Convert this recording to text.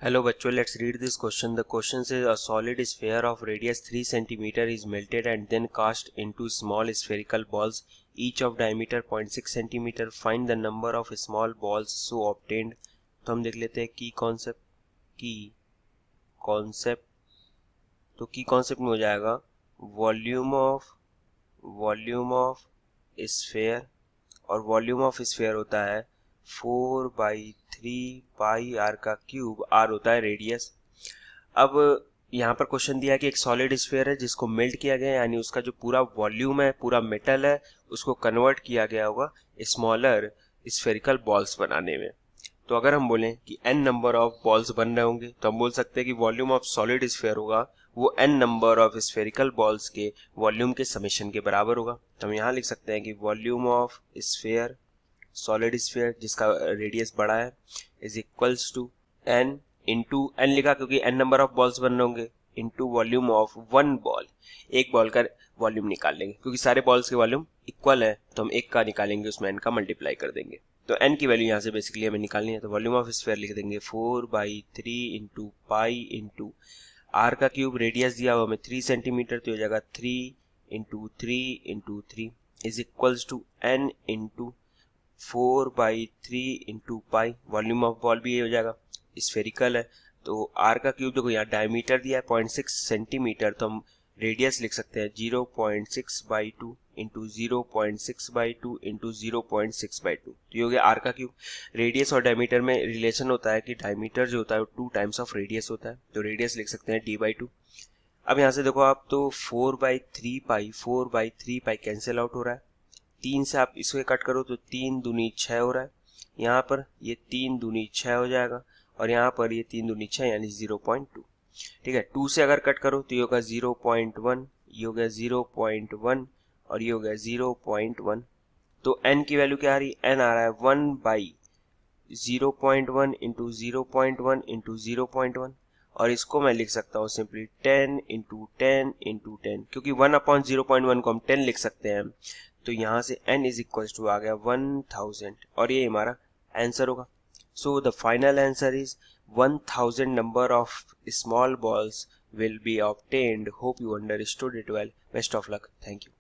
Hello बच्चों, let's read this question. The question says a solid sphere of radius 3 cm is melted and then cast into small spherical balls, each of diameter 0.6 cm. Find the number of small balls so obtained. तो हम देख लेते हैं की concept तो की concept में हो जाएगा वॉल्यूम ऑफ स्फेयर, और वॉल्यूम ऑफ स्फेयर होता है 4/3 पाई आर का क्यूब, आर होता है रेडियस। अब यहाँ पर क्वेश्चन दिया है कि एक सॉलिड स्फेयर है जिसको मेल्ट किया गया है, यानी उसका जो पूरा वॉल्यूम है, पूरा मेटल है, उसको कन्वर्ट किया गया होगा स्मॉलर स्फेरिकल बॉल्स बनाने में। तो अगर हम बोलें कि n नंबर ऑफ बॉल्स बन रहे होंगे तो हम बोल सकते हैं कि वॉल्यूम ऑफ सॉलिड स्फेयर होगा वो n number of spherical balls के वॉल्यूम के समेशन के बराबर होगा। तो हम यहाँ लिख सकते हैं कि volume of sphere, solid sphere जिसका रेडियस बड़ा है, is equals to n into n लिखा क्योंकि n नंबर ऑफ बॉल्स बन रहे होंगे, into volume of one ball. एक बॉल का वॉल्यूम निकाल लेंगे क्योंकि सारे बॉल्स के वॉल्यूम इक्वल है, तो हम एक का निकालेंगे, उसमें n का मल्टीप्लाई कर देंगे। तो n की वैल्यू यहाँ से बेसिकली हमें निकालनी है, तो वॉल्यूम ऑफ स्फेयर लिख देंगे 4/3 इंटू पाई इंटू आर का क्यूब, रेडियस दिया हुआ हमें 3 सेंटीमीटर, तो हो जाएगा 3 into 3 into 3 is equals to n into 4/3 into pi. Volume of ball भी ये हो जाएगा, स्फेरिकल है, तो आर का क्यूब देखो यहाँ डायमीटर दिया है 0.6 सेंटीमीटर, तो हम रेडियस लिख सकते हैं 0.6/2 इंटू 0.6/2 इंटू 0.6/2, तो ये हो गया आर का क्यूब। रेडियस और डायमीटर में रिलेशन होता है कि डायमीटर जो होता है वो 2 टाइम्स ऑफ रेडियस होता है, तो रेडियस लिख सकते हैं d/2। अब यहाँ से देखो आप, तो 4/3 पाई कैंसिल आउट हो रहा है, 3 से आप इसको कट करो तो 3 दूनी 6 हो रहा है, यहाँ पर ये 3 दूनी 6 हो जाएगा, और यहाँ पर ये 3 दूनी 6 यानी 0.2। ठीक है, 2 से अगर कट करो तो ये होगा 0.1, ये हो गया 0.1 और ये हो गया 0.1। तो n की वैल्यू क्या आ रही है, n आ रहा है 1/0.1 इंटू 0.1 इंटू 0.1, और इसको मैं लिख सकता हूँ सिंपली 10 इंटू 10 इंटू 10, क्योंकि 1/0.1 को हम 10 लिख सकते हैं। तो यहाँ से n इज इक्वल टू आ गया 1000, और ये हमारा आंसर होगा। So the final answer is 1000 number of small balls will be obtained. Hope you understood it well. Best of luck. Thank you.